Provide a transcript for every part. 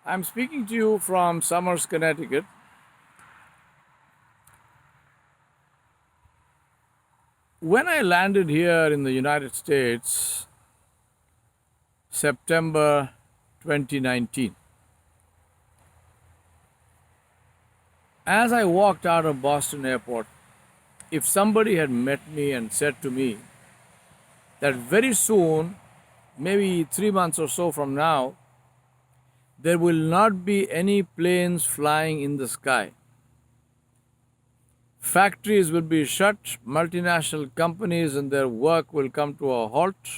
I'm speaking to you from Somers, Connecticut. When I landed here in the United States, September 2019, as I walked out of Boston Airport, if somebody had met me and said to me that very soon, maybe 3 months or so from now, there will not be any planes flying in the sky. Factories will be shut, multinational companies and their work will come to a halt.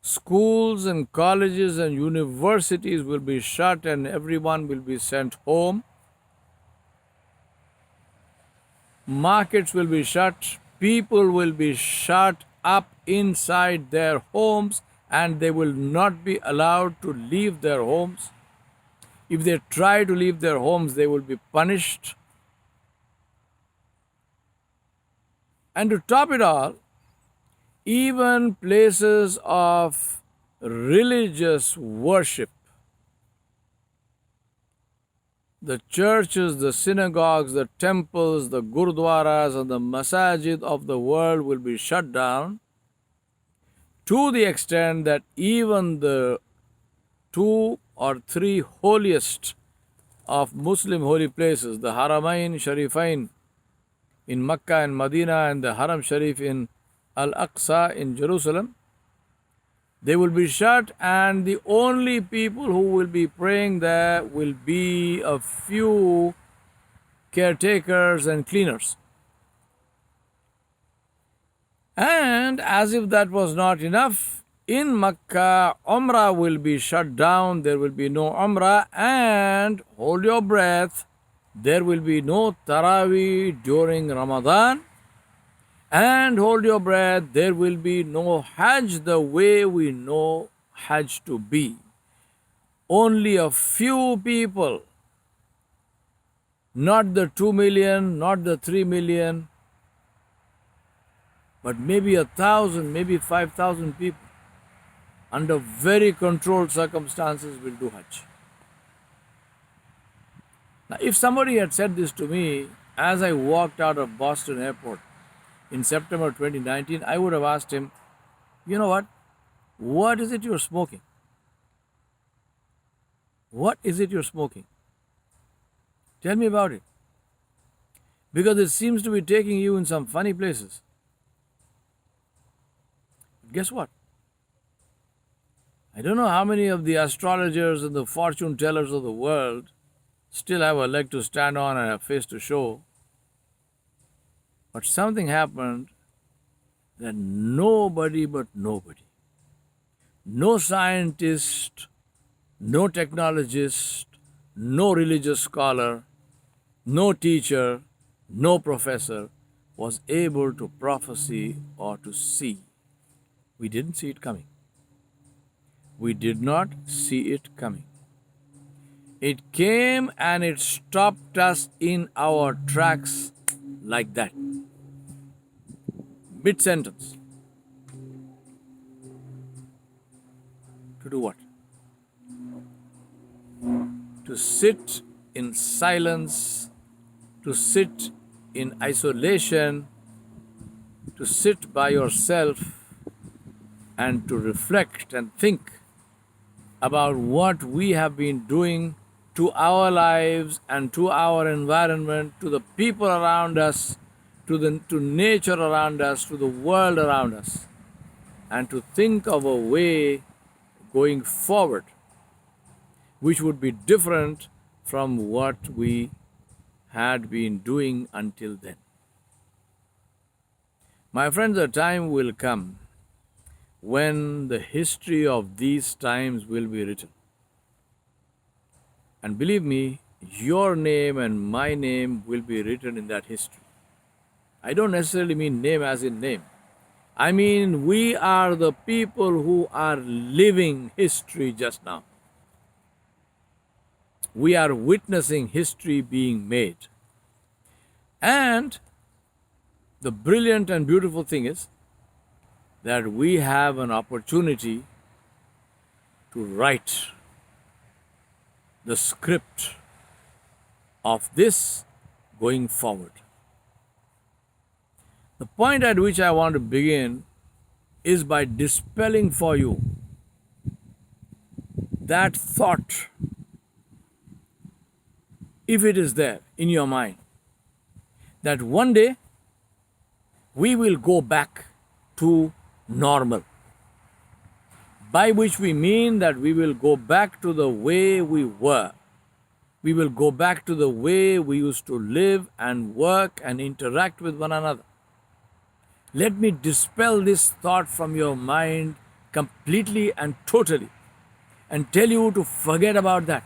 Schools and colleges and universities will be shut and everyone will be sent home. Markets will be shut. People will be shut up inside their homes and they will not be allowed to leave their homes. If they try to leave their homes, they will be punished. And to top it all, even places of religious worship, the churches, the synagogues, the temples, the gurdwaras, and the masajid of the world will be shut down, to the extent that even the 2 or 3 holiest of Muslim holy places, the Haramain Sharifain in Mecca and Medina and the Haram Sharif in Al-Aqsa in Jerusalem, they will be shut, and the only people who will be praying there will be a few caretakers and cleaners. And as if that was not enough, in Makkah, Umrah will be shut down, there will be no Umrah, and hold your breath, there will be no Taraweeh during Ramadan, and hold your breath, there will be no Hajj the way we know Hajj to be. Only a few people, not the 2 million, not the 3 million, but maybe 1,000, maybe 5,000 people, under very controlled circumstances, will do Hajj. Now, if somebody had said this to me as I walked out of Boston Airport in September 2019, I would have asked him, you know what? What is it you're smoking? What is it you're smoking? Tell me about it. Because it seems to be taking you in some funny places. But guess what? I don't know how many of the astrologers and the fortune tellers of the world still have a leg to stand on and a face to show. But something happened that nobody but nobody, no scientist, no technologist, no religious scholar, no teacher, no professor was able to prophesy or to see. We didn't see it coming. We did not see it coming. It came and it stopped us in our tracks like that. Mid-sentence. To do what? To sit in silence, to sit in isolation, to sit by yourself and to reflect and think about what we have been doing to our lives and to our environment, to the people around us, to nature around us, to the world around us, and to think of a way going forward which would be different from what we had been doing until then. My friends, a time will come when the history of these times will be written. And believe me, your name and my name will be written in that history. I don't necessarily mean name as in name. I mean, we are the people who are living history just now. We are witnessing history being made. And the brilliant and beautiful thing is that we have an opportunity to write the script of this going forward. The point at which I want to begin is by dispelling for you that thought, if it is there in your mind, that one day we will go back to normal. By which we mean that we will go back to the way we were. We will go back to the way we used to live and work and interact with one another. Let me dispel this thought from your mind completely and totally and tell you to forget about that.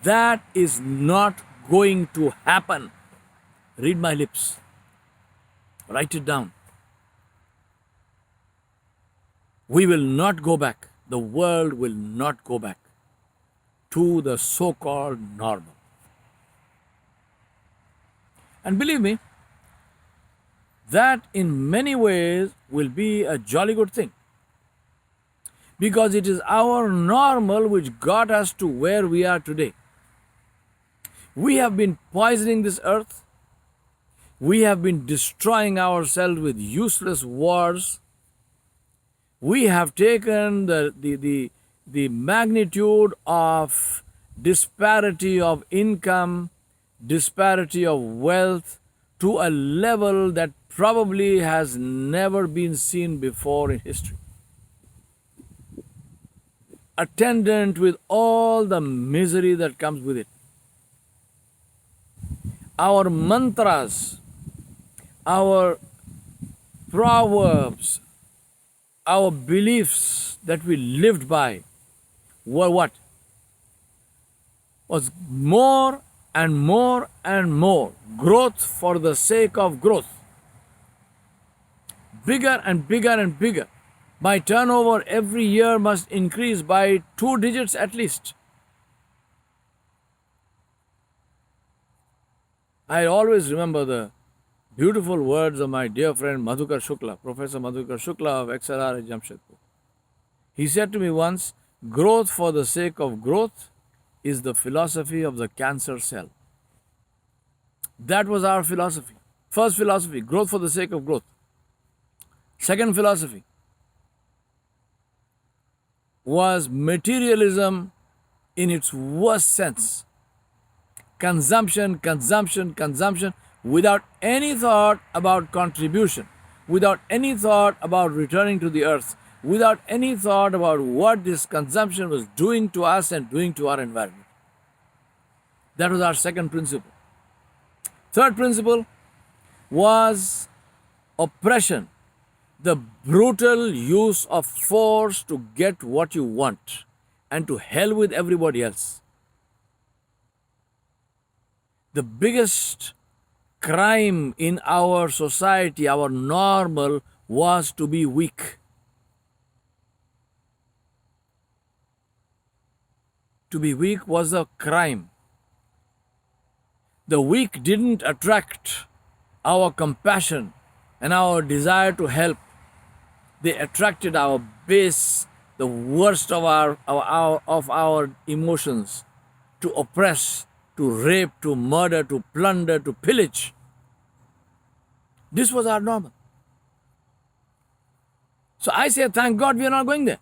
That is not going to happen. Read my lips. Write it down. We will not go back. The world will not go back to the so-called normal. And believe me, that in many ways will be a jolly good thing. Because it is our normal which got us to where we are today. We have been poisoning this earth. We have been destroying ourselves with useless wars. We have taken the magnitude of disparity of income, disparity of wealth to a level that probably has never been seen before in history. Attendant with all the misery that comes with it. Our mantras, our proverbs, our beliefs that we lived by were what? Was more and more and more growth for the sake of growth. Bigger and bigger and bigger. My turnover every year must increase by 2 digits at least. I always remember the beautiful words of my dear friend Madhukar Shukla, Professor Madhukar Shukla of XLR at Jamshedpur. He said to me once, growth for the sake of growth is the philosophy of the cancer cell. That was our philosophy. First philosophy, growth for the sake of growth. Second philosophy was materialism in its worst sense. Consumption, consumption, consumption, without any thought about contribution, without any thought about returning to the earth, without any thought about what this consumption was doing to us and doing to our environment. That was our second principle. Third principle was oppression, the brutal use of force to get what you want, and to hell with everybody else. The biggest crime in our society, our normal, was to be weak. To be weak was a crime. The weak didn't attract our compassion and our desire to help. They attracted our base, the worst of our emotions, to oppress, to rape, to murder, to plunder, to pillage. This was our normal. So I say, thank God we are not going there.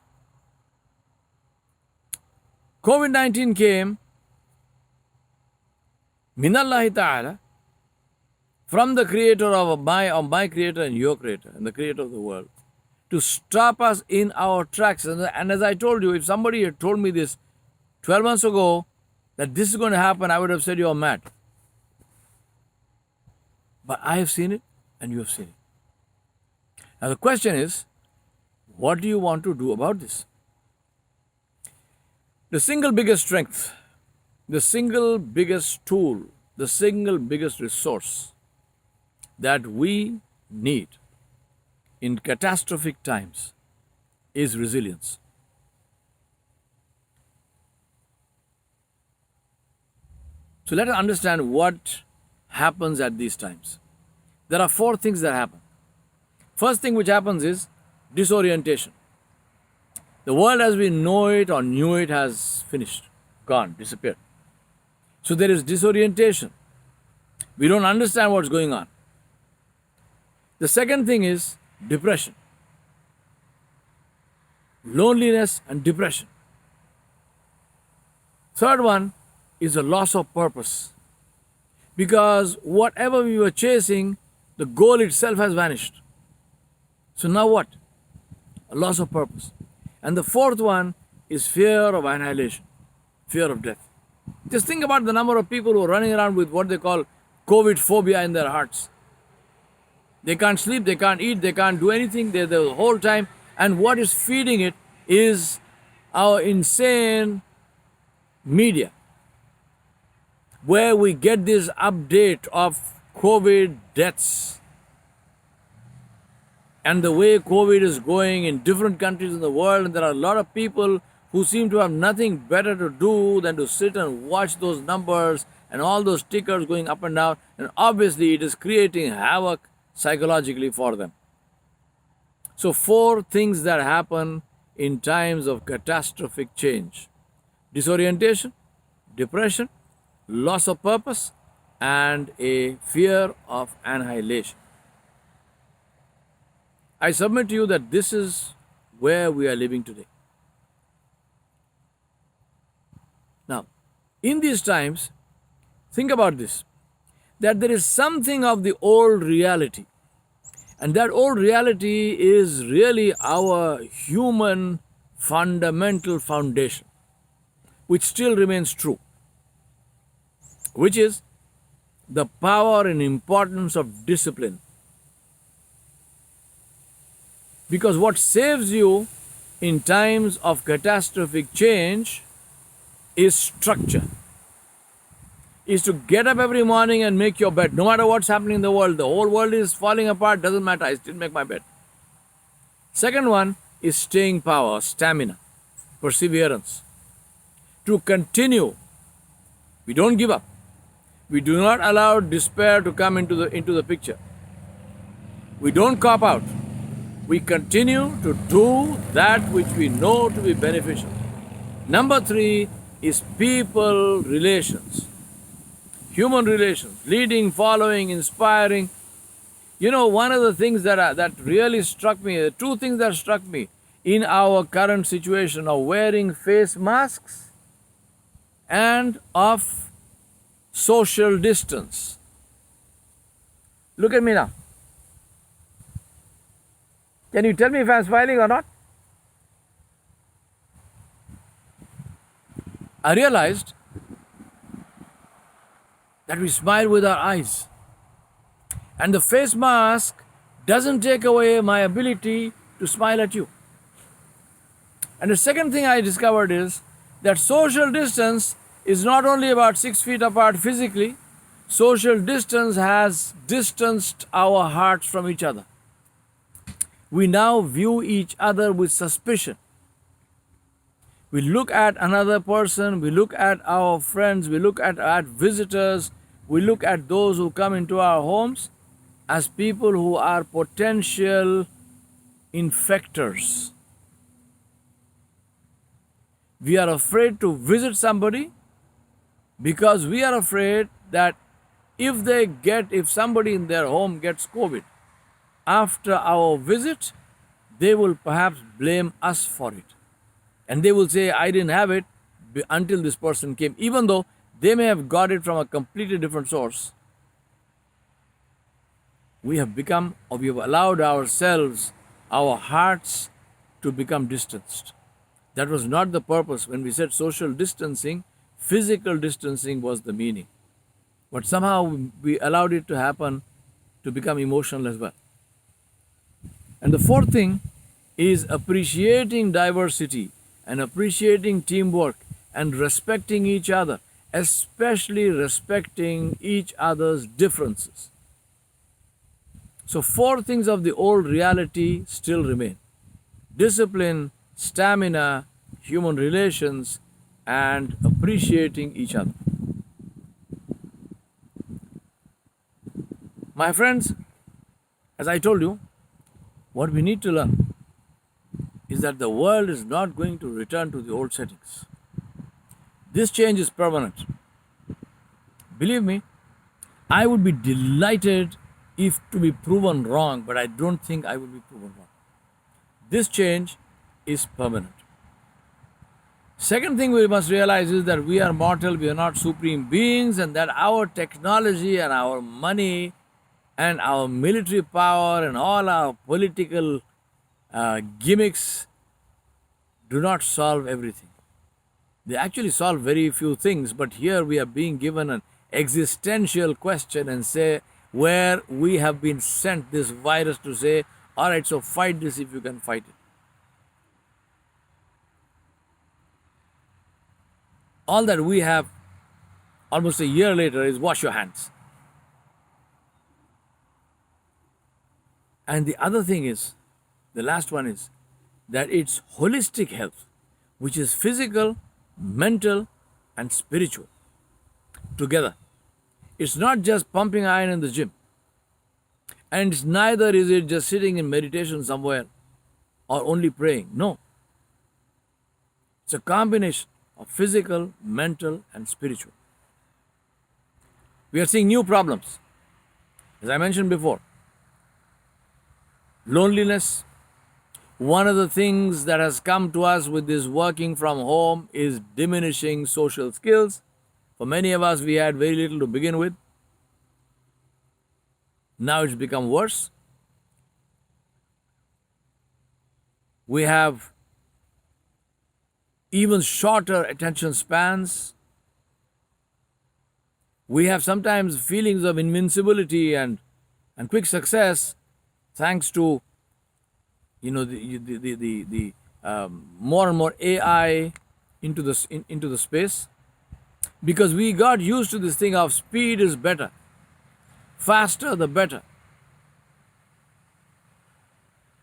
COVID-19 came, minallahi ta'ala, from the creator of my creator and your creator and the creator of the world, to stop us in our tracks. And as I told you, if somebody had told me this 12 months ago, that this is going to happen, I would have said you're mad. But I have seen it and you have seen it. Now the question is, what do you want to do about this? The single biggest strength, the single biggest tool, the single biggest resource that we need in catastrophic times is resilience. So let us understand what happens at these times. There are 4 things that happen. First thing which happens is disorientation. The world as we know it or knew it has finished. gone, disappeared. So there is disorientation. We don't understand what's going on. The second thing is depression, loneliness, and depression. Third one is a loss of purpose. Because whatever we were chasing, the goal itself has vanished. So now what? A loss of purpose. And the fourth one is fear of annihilation, fear of death. Just think about the number of people who are running around with what they call COVID phobia in their hearts. They can't sleep, they can't eat, they can't do anything the whole time. And what is feeding it is our insane media, where we get this update of COVID deaths and the way COVID is going in different countries in the world. And there are a lot of people who seem to have nothing better to do than to sit and watch those numbers and all those tickers going up and down. And obviously it is creating havoc psychologically for them. So 4 things that happen in times of catastrophic change: disorientation, depression, loss of purpose, and a fear of annihilation. I submit to you that this is where we are living today. Now, in these times, think about this, that there is something of the old reality. And that old reality is really our human fundamental foundation, which still remains true, which is the power and importance of discipline. Because what saves you in times of catastrophic change is structure. Is to get up every morning and make your bed. No matter what's happening in the whole world is falling apart, doesn't matter, I still make my bed. Second one is staying power, stamina, perseverance. To continue, we don't give up. We do not allow despair to come into the picture. We don't cop out. We continue to do that which we know to be beneficial. Number 3 is people relations. Human relations, leading, following, inspiring. You know, one of the things that really struck me, the 2 things that struck me in our current situation of wearing face masks and of social distance. Look at me now. Can you tell me if I'm smiling or not? I realized that we smile with our eyes. And the face mask doesn't take away my ability to smile at you. And the second thing I discovered is that social distance is not only about 6 feet apart physically, social distance has distanced our hearts from each other. We now view each other with suspicion. We look at another person, we look at our friends, we look at visitors, we look at those who come into our homes as people who are potential infectors. We are afraid to visit somebody because we are afraid that if somebody in their home gets COVID, after our visit, they will perhaps blame us for it. And they will say, I didn't have it until this person came, even though they may have got it from a completely different source. We have allowed ourselves, our hearts, to become distanced. That was not the purpose. When we said social distancing, physical distancing was the meaning. But somehow we allowed it to happen to become emotional as well. And the 4th thing is appreciating diversity and appreciating teamwork and respecting each other, especially respecting each other's differences. So 4 things of the old reality still remain: discipline, stamina, human relations, and appreciating each other. My friends, as I told you, what we need to learn is that the world is not going to return to the old settings. This change is permanent. Believe me, I would be delighted if to be proven wrong, but I don't think I will be proven wrong. This change is permanent. Second thing we must realize is that we are mortal, we are not supreme beings, and that our technology and our money and our military power and all our political gimmicks do not solve everything. They actually solve very few things, but here we are being given an existential question and say where we have been sent this virus to say, all right, so fight this if you can fight it. All that we have almost a year later is wash your hands. And the other thing is, the last one is that it's holistic health, which is physical, mental, and spiritual together. It's not just pumping iron in the gym. And it's neither is it just sitting in meditation somewhere or only praying. No. It's a combination of physical, mental, and spiritual. We are seeing new problems. As I mentioned before, loneliness. One of the things that has come to us with this working from home is diminishing social skills. For many of us, we had very little to begin with. Now it's become worse. We have even shorter attention spans. We have sometimes feelings of invincibility and quick success thanks to the more and more AI into the space, because we got used to this thing of speed is better, faster the better.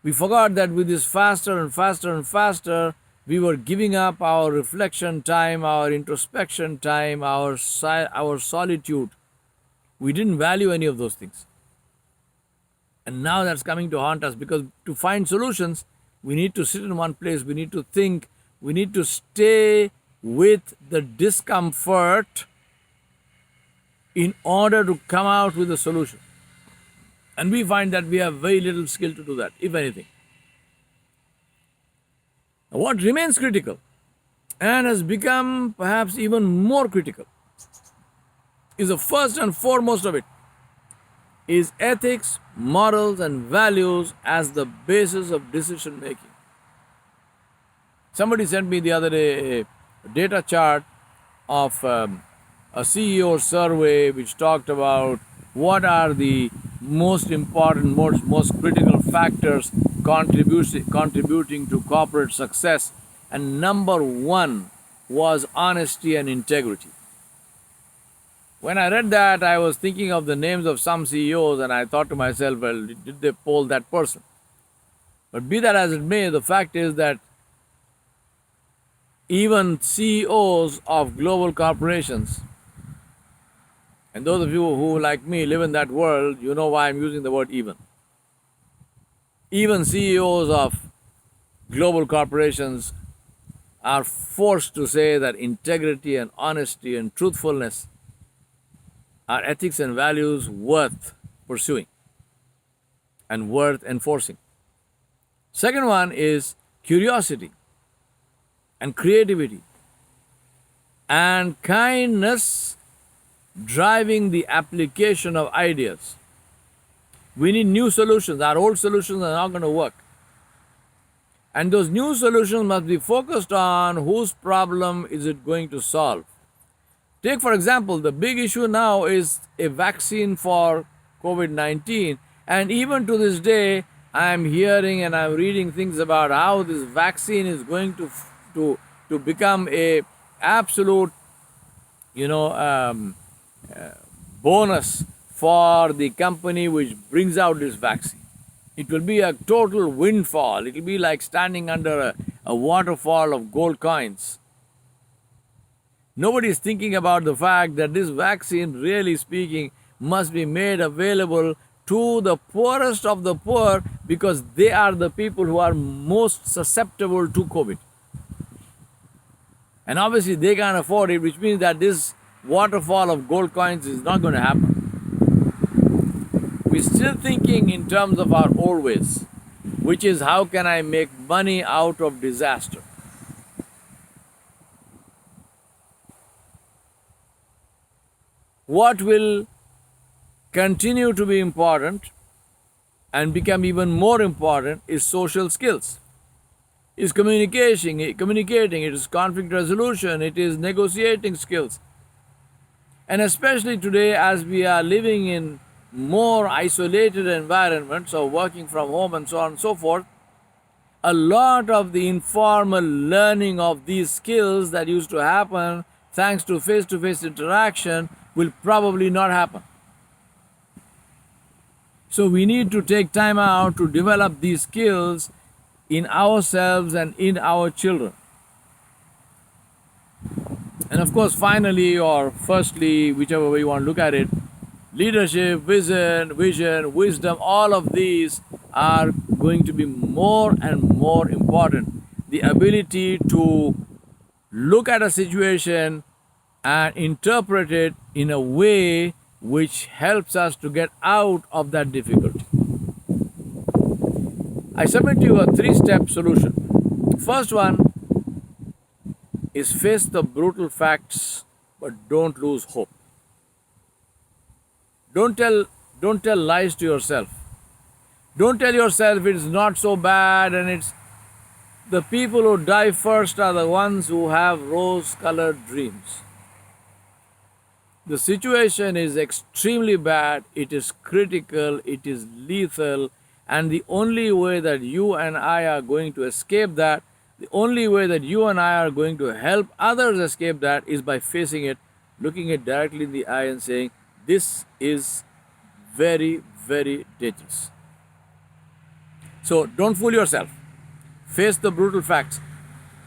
We forgot that with this faster and faster and faster, we were giving up our reflection time, our introspection time, our solitude. We didn't value any of those things. And now that's coming to haunt us, because to find solutions, we need to sit in one place, we need to think, we need to stay with the discomfort in order to come out with a solution. And we find that we have very little skill to do that, if anything. What remains critical and has become perhaps even more critical is the first and foremost of it is ethics, morals, and values as the basis of decision making. Somebody sent me the other day a data chart of a CEO survey which talked about what are the most important, most critical factors contributing to corporate success, and number one was honesty and integrity. When I read that, I was thinking of the names of some CEOs, and I thought to myself, well, did they poll that person? But be that as it may, the fact is that even CEOs of global corporations, and those of you who, like me, live in that world, you know why I'm using the word even. Even CEOs of global corporations are forced to say that integrity and honesty and truthfulness are ethics and values worth pursuing and worth enforcing. Second one is curiosity and creativity and kindness driving the application of ideas. We need new solutions. Our old solutions are not going to work. And those new solutions must be focused on whose problem is it going to solve. Take, for example, the big issue now is a vaccine for COVID-19. And even to this day, I am hearing and I am reading things about how this vaccine is going to become a absolute, bonus for the company which brings out this vaccine. It will be a total windfall. It will be like standing under a waterfall of gold coins. Nobody is thinking about the fact that this vaccine, really speaking, must be made available to the poorest of the poor, because they are the people who are most susceptible to COVID. And obviously they can't afford it, which means that this waterfall of gold coins is not going to happen. We're still thinking in terms of our old ways, which is how can I make money out of disaster? What will continue to be important and become even more important is social skills. Is communicating, it is conflict resolution, it is negotiating skills. And especially today, as we are living in more isolated environments or working from home and so on and so forth, a lot of the informal learning of these skills that used to happen thanks to face interaction will probably not happen. So we need to take time out to develop these skills in ourselves and in our children. And of course, finally, or firstly, whichever way you want to look at it, leadership, vision, wisdom, all of these are going to be more and more important. The ability to look at a situation and interpret it in a way which helps us to get out of that difficulty. I submit to you a 3-step solution. First one is face the brutal facts, but don't lose hope. Don't tell lies to yourself. Don't tell yourself it's not so bad, and it's the people who die first are the ones who have rose-colored dreams. The situation is extremely bad, it is critical, it is lethal, and the only way that you and I are going to escape that, the only way that you and I are going to help others escape that is by facing it, looking it directly in the eye and saying, this is very, very dangerous. So don't fool yourself. Face the brutal facts.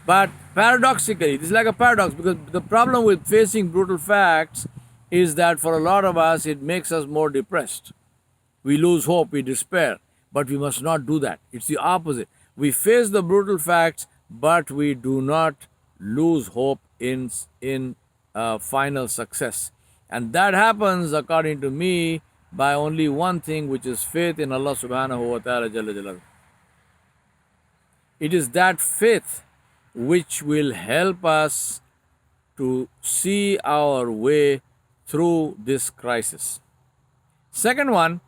But paradoxically, this is like a paradox, because the problem with facing brutal facts is that for a lot of us, it makes us more depressed. We lose hope, we despair. But we must not do that. It's the opposite. We face the brutal facts, but we do not lose hope in final success. And that happens, according to me, by only one thing, which is faith in Allah subhanahu wa ta'ala jalla jalaluhu. It is that faith which will help us to see our way through this crisis. Second one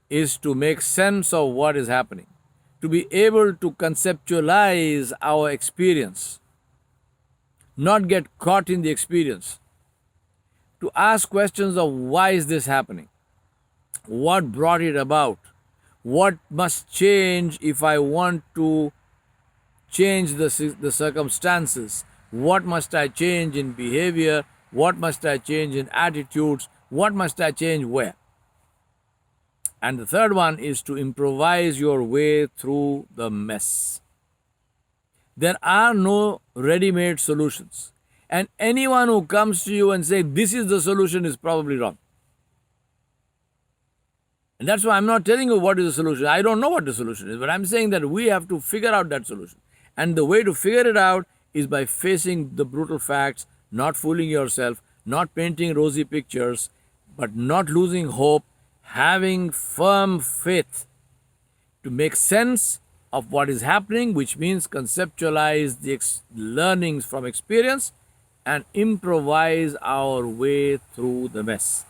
is to make sense of what is happening, to be able to conceptualize our experience, not get caught in the experience, to ask questions of why is this happening, what brought it about, what must change if I want to change the circumstances, what must I change in behavior, what must I change in attitudes, what must I change where. And the third one is to improvise your way through the mess. There are no ready-made solutions. And anyone who comes to you and says, this is the solution, is probably wrong. And that's why I'm not telling you what is the solution. I don't know what the solution is, but I'm saying that we have to figure out that solution. And the way to figure it out is by facing the brutal facts, not fooling yourself, not painting rosy pictures, but not losing hope, having firm faith to make sense of what is happening, which means conceptualize the learnings from experience and improvise our way through the mess.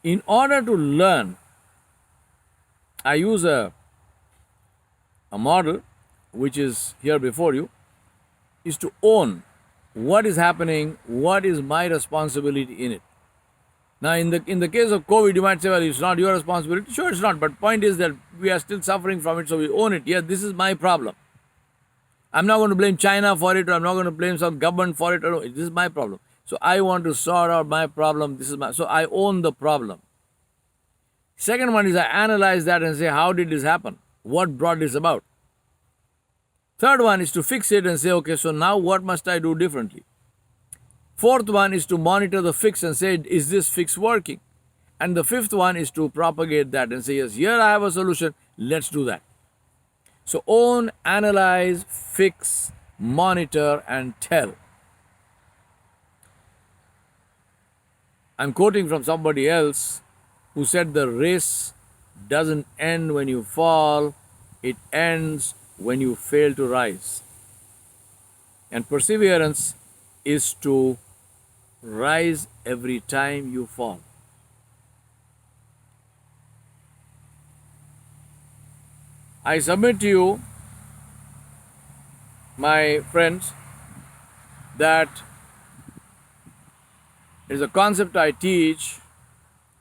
In order to learn, I use a model which is here before you, is to own what is happening, what is my responsibility in it. Now, in the case of COVID, you might say, well, it's not your responsibility. Sure, it's not. But point is that we are still suffering from it, so we own it. Yeah, this is my problem. I'm not going to blame China for it, or I'm not going to blame some government for it. Or, this is my problem. So I want to sort out my problem. So I own the problem. Second one is I analyze that and say, how did this happen? What brought this about? Third one is to fix it and say, okay, so now what must I do differently? Fourth one is to monitor the fix and say, is this fix working? And the fifth one is to propagate that and say, yes, here I have a solution, let's do that. So own, analyze, fix, monitor, and tell. I'm quoting from somebody else who said the race doesn't end when you fall, it ends when you fail to rise. And perseverance is to rise every time you fall. I submit to you, my friends, that is a concept I teach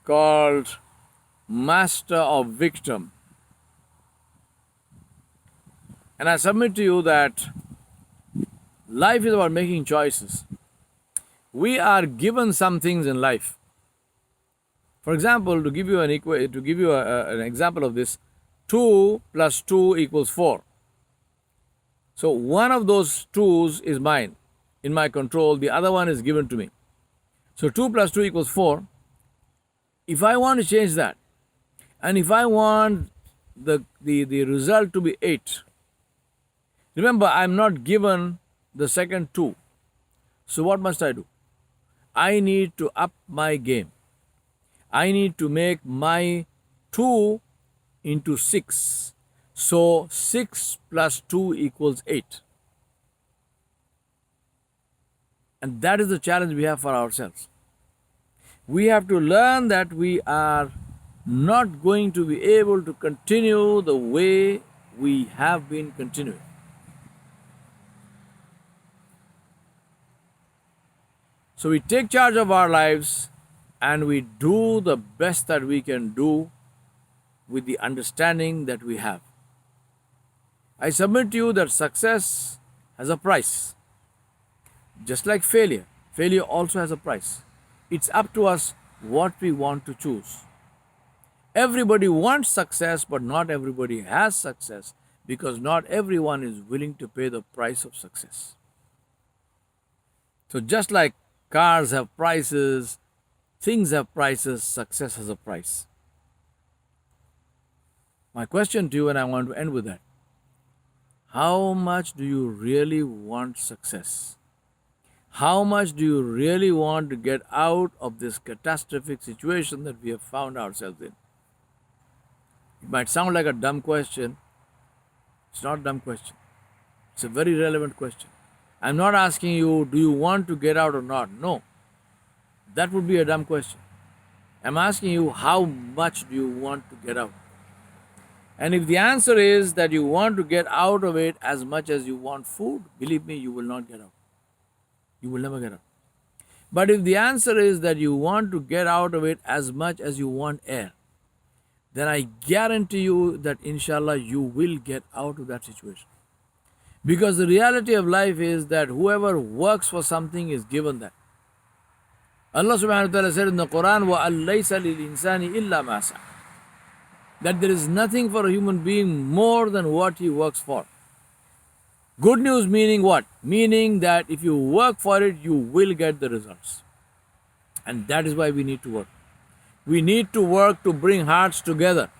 called Master of Victim. And I submit to you that life is about making choices. We are given some things in life. For example, to give you an example of this, 2 plus 2 equals 4. So one of those 2's is mine, in my control, the other one is given to me. So 2 plus 2 equals 4. If I want to change that, and if I want the result to be 8, remember, I'm not given the second 2. So what must I do? I need to up my game. I need to make my 2 into 6. So 6 plus 2 equals 8. And that is the challenge we have for ourselves. We have to learn that we are not going to be able to continue the way we have been continuing. So we take charge of our lives and we do the best that we can do with the understanding that we have. I submit to you that success has a price. Just like failure, failure also has a price. It's up to us what we want to choose. Everybody wants success, but not everybody has success because not everyone is willing to pay the price of success. So just like cars have prices, things have prices, success has a price. My question to you, and I want to end with that: how much do you really want success? How much do you really want to get out of this catastrophic situation that we have found ourselves in? It might sound like a dumb question. It's not a dumb question. It's a very relevant question. I'm not asking you, do you want to get out or not? No. That would be a dumb question. I'm asking you, how much do you want to get out? And if the answer is that you want to get out of it as much as you want food, believe me, you will not get out. You will never get out. But if the answer is that you want to get out of it as much as you want air, then I guarantee you that inshallah you will get out of that situation. Because the reality of life is that whoever works for something is given that. Allah subhanahu wa ta'ala said in the Quran, وَأَلَّيْسَ لِلْإِنسَانِ إِلَّا مَا سَعَى, that there is nothing for a human being more than what he works for. Good news meaning what? Meaning that if you work for it, you will get the results. And that is why we need to work. We need to work to bring hearts together.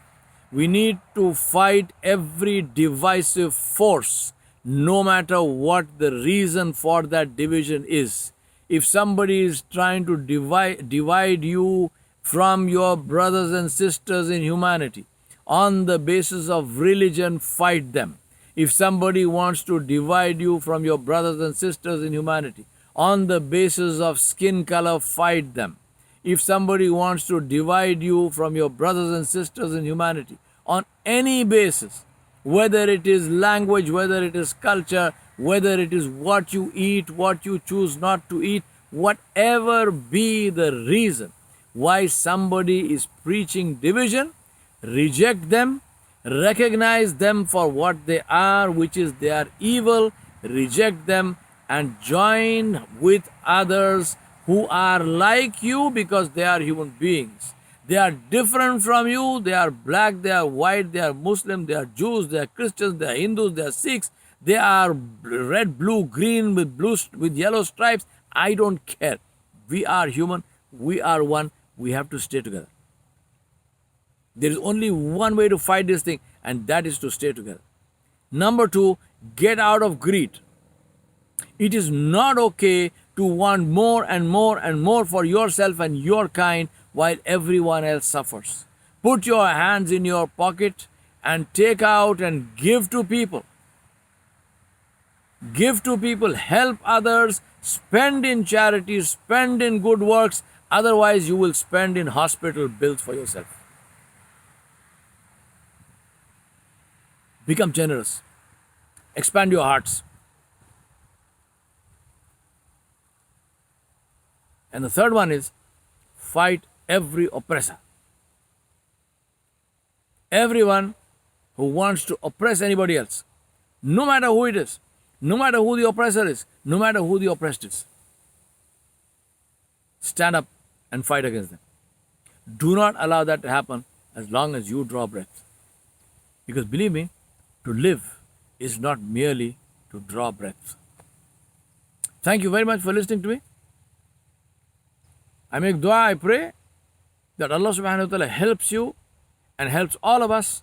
We need to fight every divisive force, no matter what the reason for that division is. If somebody is trying to divide you from your brothers and sisters in humanity on the basis of religion, fight them. If somebody wants to divide you from your brothers and sisters in humanity on the basis of skin color, fight them. If somebody wants to divide you from your brothers and sisters in humanity on any basis, whether it is language, whether it is culture, whether it is what you eat, what you choose not to eat, whatever be the reason why somebody is preaching division, reject them, recognize them for what they are, which is they are evil, reject them and join with others who are like you because they are human beings. They are different from you. They are black, they are white, they are Muslim, they are Jews, they are Christians, they are Hindus, they are Sikhs, they are red, blue, green with yellow stripes. I don't care. We are human. We are one. We have to stay together. There is only one way to fight this thing, and that is to stay together. Number two, get out of greed. It is not okay to want more and more and more for yourself and your kind while everyone else suffers. Put your hands in your pocket and take out and give to people. Give to people, help others, spend in charity, spend in good works. Otherwise, you will spend in hospital bills for yourself. Become generous. Expand your hearts. And the third one is fight every oppressor. Everyone who wants to oppress anybody else, no matter who it is, no matter who the oppressor is, no matter who the oppressed is, stand up and fight against them. Do not allow that to happen as long as you draw breath. Because believe me, to live is not merely to draw breath. Thank you very much for listening to me. I make dua, I pray that Allah subhanahu wa ta'ala helps you and helps all of us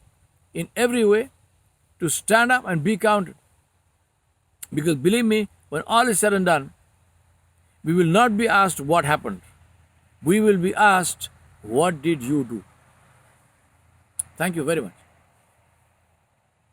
in every way to stand up and be counted. Because believe me, when all is said and done, we will not be asked what happened. We will be asked, what did you do? Thank you very much.